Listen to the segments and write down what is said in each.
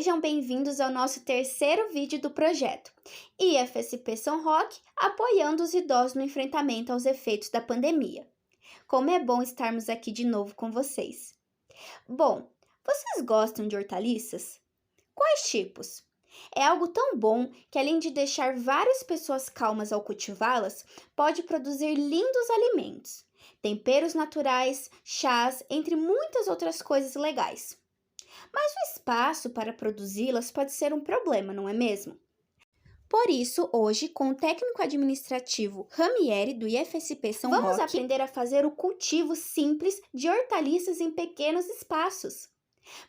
Sejam bem-vindos ao nosso terceiro vídeo do projeto IFSP São Roque, apoiando os idosos no enfrentamento aos efeitos da pandemia. Como é bom estarmos aqui de novo com vocês. Bom, vocês gostam de hortaliças? Quais tipos? É algo tão bom que, além de deixar várias pessoas calmas ao cultivá-las, pode produzir lindos alimentos, temperos naturais, chás, entre muitas outras coisas legais. Mas o espaço para produzi-las pode ser um problema, não é mesmo? Por isso, hoje, com o técnico administrativo Ramieri, do IFSP São Roque, vamos aprender a fazer o cultivo simples de hortaliças em pequenos espaços.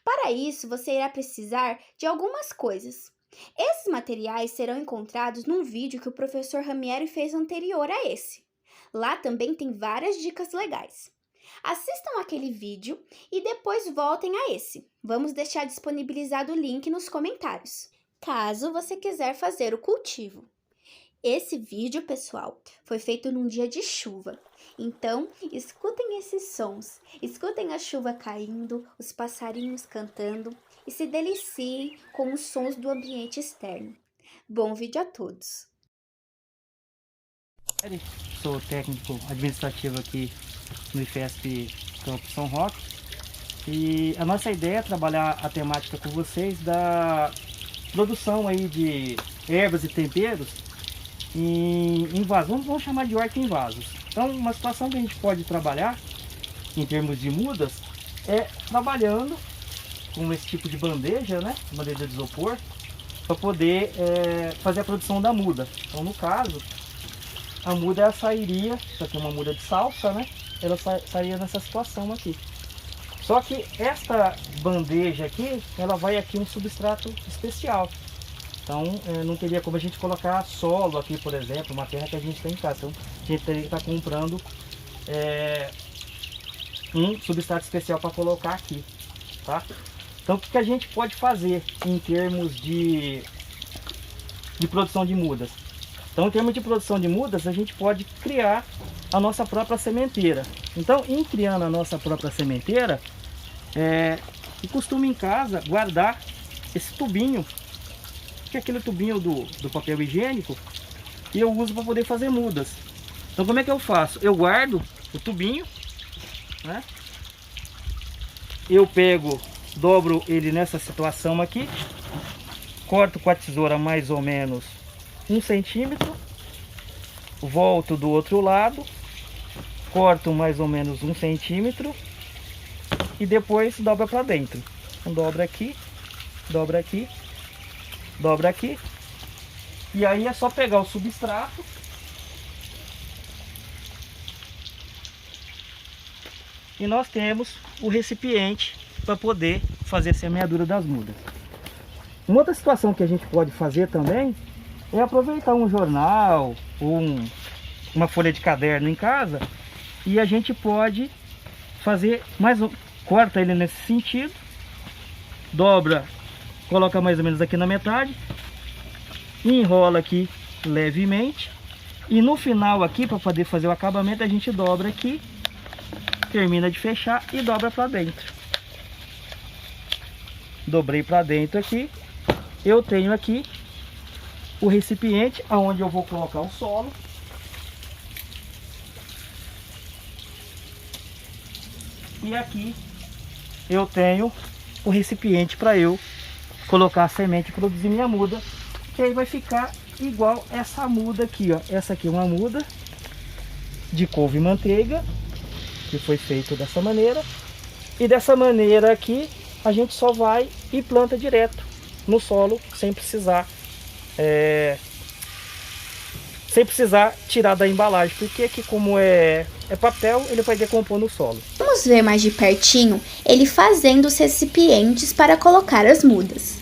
Para isso, você irá precisar de algumas coisas. Esses materiais serão encontrados num vídeo que o professor Ramieri fez anterior a esse. Lá também tem várias dicas legais. Assistam aquele vídeo e depois voltem a esse. Vamos deixar disponibilizado o link nos comentários, caso você quiser fazer o cultivo. Esse vídeo, pessoal, foi feito num dia de chuva. Então, escutem esses sons, escutem a chuva caindo, os passarinhos cantando e se deliciem com os sons do ambiente externo. Bom vídeo a todos! Sou técnico administrativo aqui no IFSP Campo São Roque e a nossa ideia é trabalhar a temática com vocês da produção aí de ervas e temperos em vasos, vamos chamar de horta em vasos. Então, uma situação que a gente pode trabalhar em termos de mudas é trabalhando com esse tipo de bandeja, né, bandeja de isopor, para poder fazer a produção da muda. Então, no caso, a muda ela sairia, isso aqui é uma muda de salsa, né? Ela sairia nessa situação aqui. Só que esta bandeja aqui, ela vai aqui um substrato especial. Então não teria como a gente colocar solo aqui, por exemplo, uma terra que a gente tem em casa. Então a gente teria que estar comprando um substrato especial para colocar aqui, tá? Então o que a gente pode fazer em termos de produção de mudas? Então, em termos de produção de mudas, a gente pode criar a nossa própria sementeira. Então, em criando a nossa própria sementeira, eu costumo em casa guardar esse tubinho, que é aquele tubinho do papel higiênico, e eu uso para poder fazer mudas. Então, como é que eu faço? Eu guardo o tubinho, né? Eu pego, dobro ele nessa situação aqui, corto com a tesoura mais ou menos 1 centímetro, volto do outro lado, corto mais ou menos 1 centímetro e depois dobra para dentro. Então, dobra aqui, dobra aqui, dobra aqui, e aí é só pegar o substrato e nós temos o recipiente para poder fazer a semeadura das mudas. Uma outra situação que a gente pode fazer também é aproveitar um jornal ou uma folha de caderno em casa e a gente pode fazer corta ele nesse sentido, dobra, coloca mais ou menos aqui na metade, enrola aqui levemente e no final aqui, para poder fazer o acabamento, a gente dobra aqui, termina de fechar e dobra para dentro. Dobrei para dentro aqui, eu tenho aqui o recipiente aonde eu vou colocar o solo. E aqui eu tenho o recipiente para eu colocar a semente e produzir minha muda, que aí vai ficar igual essa muda aqui, ó. Essa aqui é uma muda de couve e manteiga, que foi feito dessa maneira. E dessa maneira aqui a gente só vai e planta direto no solo, sem precisar tirar da embalagem, porque aqui como é papel, ele vai decompor no solo. Vamos ver mais de pertinho ele fazendo os recipientes para colocar as mudas.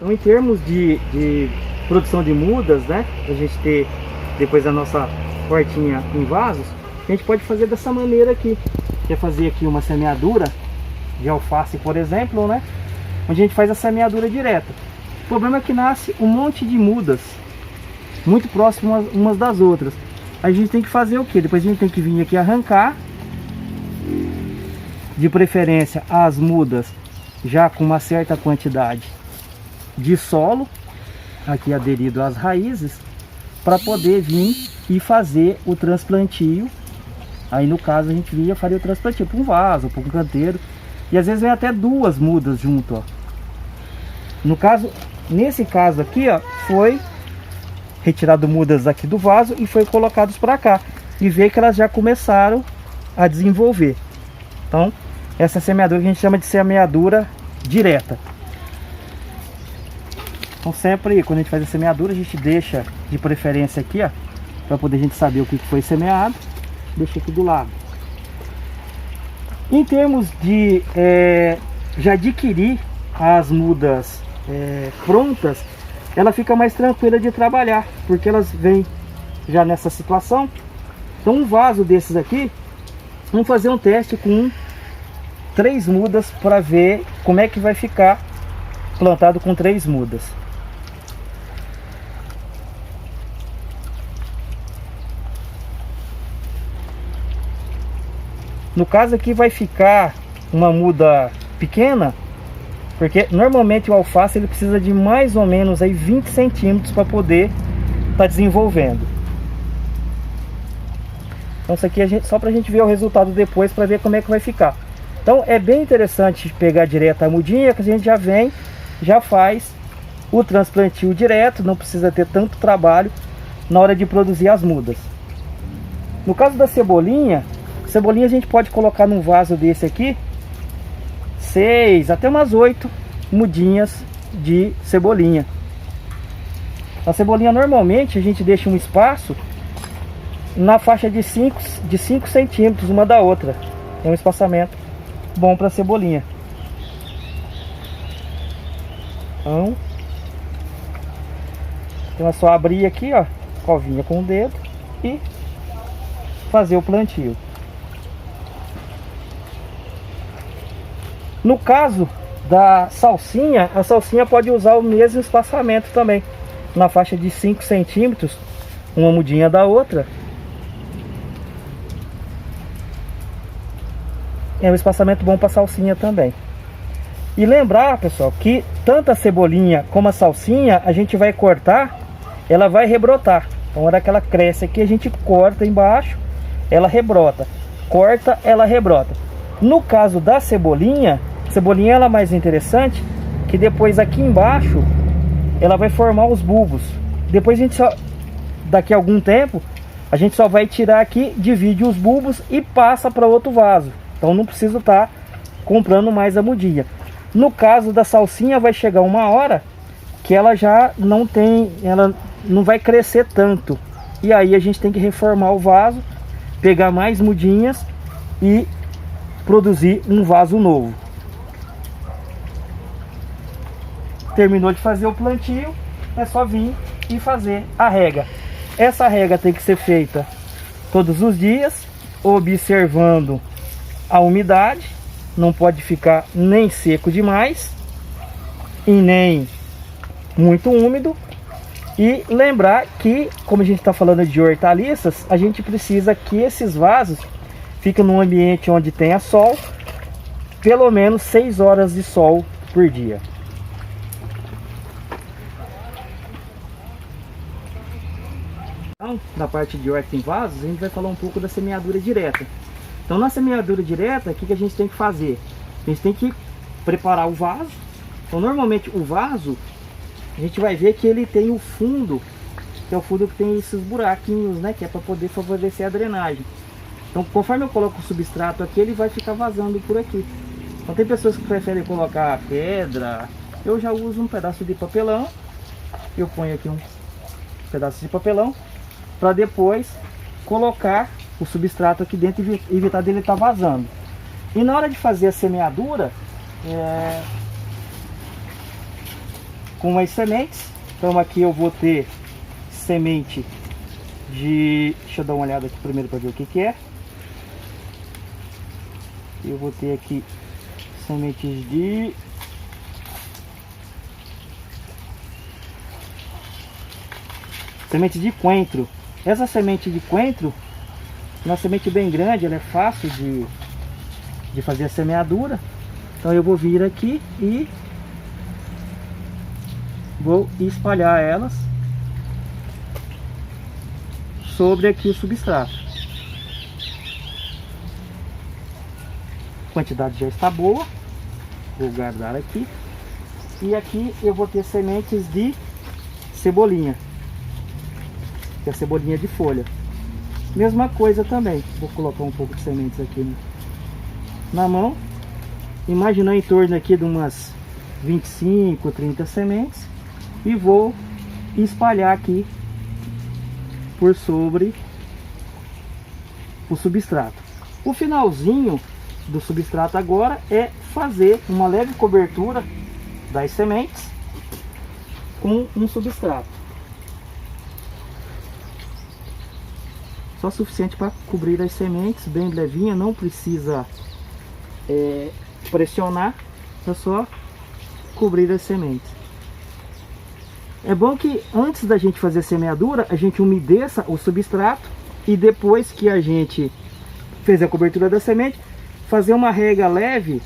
Então, em termos de produção de mudas, né, a gente ter depois a nossa hortinha em vasos, a gente pode fazer dessa maneira aqui. Quer fazer aqui uma semeadura de alface, por exemplo, né, onde a gente faz a semeadura direta. O problema é que nasce um monte de mudas muito próximas umas das outras. Aí a gente tem que fazer o que? Depois a gente tem que vir aqui arrancar, de preferência as mudas já com uma certa quantidade de solo aqui aderido às raízes, para poder vir e fazer o transplantio. Aí no caso a gente faria o transplantio para um vaso, para um canteiro, e às vezes vem até duas mudas junto, ó. No caso, nesse caso aqui, ó, foi retirado mudas aqui do vaso e foi colocados para cá, e vê que elas já começaram a desenvolver. Então essa semeadura que a gente chama de semeadura direta. Então sempre quando a gente faz a semeadura, a gente deixa de preferência aqui, ó, para poder a gente saber o que foi semeado. Deixa aqui do lado. Em termos de já adquirir as mudas prontas, ela fica mais tranquila de trabalhar, porque elas vêm já nessa situação. Então um vaso desses aqui, vamos fazer um teste com 3 mudas para ver como é que vai ficar plantado com 3 mudas. No caso aqui vai ficar uma muda pequena, porque normalmente o alface ele precisa de mais ou menos aí 20 centímetros para poder estar desenvolvendo. Então isso aqui só para a gente ver o resultado depois, para ver como é que vai ficar. Então é bem interessante pegar direto a mudinha, que a gente já vem, já faz o transplantio direto, não precisa ter tanto trabalho na hora de produzir as mudas. No caso da cebolinha a gente pode colocar num vaso desse aqui 6 até umas 8 mudinhas de cebolinha. A cebolinha normalmente a gente deixa um espaço na faixa de 5 centímetros uma da outra. É um espaçamento bom para cebolinha. Então é só abrir aqui, ó, covinha com o dedo e fazer o plantio. No caso da salsinha, a salsinha pode usar o mesmo espaçamento também, na faixa de 5 centímetros, uma mudinha da outra. É um espaçamento bom para salsinha também. E lembrar, pessoal, que tanto a cebolinha como a salsinha, a gente vai cortar, ela vai rebrotar. Então, na hora que ela cresce aqui, a gente corta embaixo, ela rebrota. Corta, ela rebrota. No caso da cebolinha, ela é mais interessante, que depois aqui embaixo ela vai formar os bulbos. Depois a gente daqui a algum tempo, a gente só vai tirar aqui, divide os bulbos e passa para outro vaso. Então não precisa estar comprando mais a mudinha. No caso da salsinha, vai chegar uma hora que ela já não tem, ela não vai crescer tanto. E aí a gente tem que reformar o vaso, pegar mais mudinhas e produzir um vaso novo. Terminou de fazer o plantio, é só vir e fazer a rega. Essa rega tem que ser feita todos os dias, observando a umidade. Não pode ficar nem seco demais e nem muito úmido. E lembrar que, como a gente está falando de hortaliças, a gente precisa que esses vasos fiquem num ambiente onde tenha sol, pelo menos 6 horas de sol por dia. Então, na parte de horta em vasos, a gente vai falar um pouco da semeadura direta. Então, na semeadura direta, o que a gente tem que fazer? A gente tem que preparar o vaso. Então, normalmente o vaso, a gente vai ver que ele tem o fundo, que é o fundo que tem esses buraquinhos, né? Que é para poder favorecer a drenagem. Então, conforme eu coloco o substrato aqui, ele vai ficar vazando por aqui. Então, tem pessoas que preferem colocar pedra. Eu já uso um pedaço de papelão. Eu ponho aqui um pedaço de papelão para depois colocar o substrato aqui dentro e evitar dele estar vazando. E na hora de fazer a semeadura, com as sementes. Então aqui eu vou ter semente de... Deixa eu dar uma olhada aqui primeiro para ver o que que é. Eu vou ter aqui sementes de... Semente de coentro. Essa semente de coentro é uma semente bem grande, ela é fácil de fazer a semeadura. Então eu vou vir aqui e vou espalhar elas sobre aqui o substrato. A quantidade já está boa. Vou guardar aqui. E aqui eu vou ter sementes de cebolinha, que é a cebolinha de folha. Mesma coisa também. Vou colocar um pouco de sementes aqui na mão. Imaginar em torno aqui de umas 25, 30 sementes. E vou espalhar aqui por sobre o substrato. O finalzinho do substrato agora é fazer uma leve cobertura das sementes com um substrato. Só o suficiente para cobrir as sementes, bem levinha, não precisa pressionar, é só cobrir as sementes. É bom que antes da gente fazer a semeadura, a gente umedeça o substrato e depois que a gente fez a cobertura da semente, fazer uma rega leve,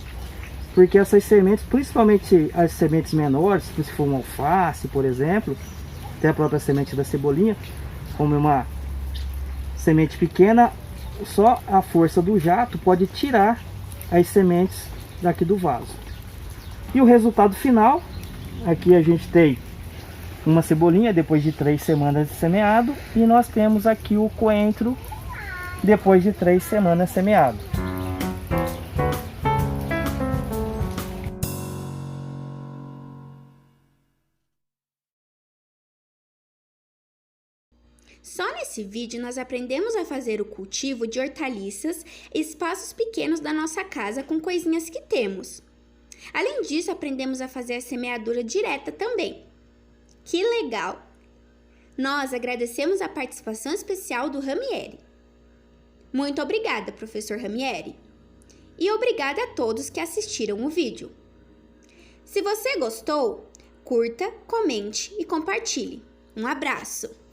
porque essas sementes, principalmente as sementes menores, se for uma alface, por exemplo, até a própria semente da cebolinha, como é uma semente pequena, só a força do jato pode tirar as sementes daqui do vaso. E o resultado final, aqui a gente tem uma cebolinha depois de 3 semanas de semeado, e nós temos aqui o coentro depois de 3 semanas semeado. Só nesse vídeo nós aprendemos a fazer o cultivo de hortaliças em espaços pequenos da nossa casa com coisinhas que temos. Além disso, aprendemos a fazer a semeadura direta também. Que legal! Nós agradecemos a participação especial do Ramieri. Muito obrigada, professor Ramieri. E obrigada a todos que assistiram o vídeo. Se você gostou, curta, comente e compartilhe. Um abraço!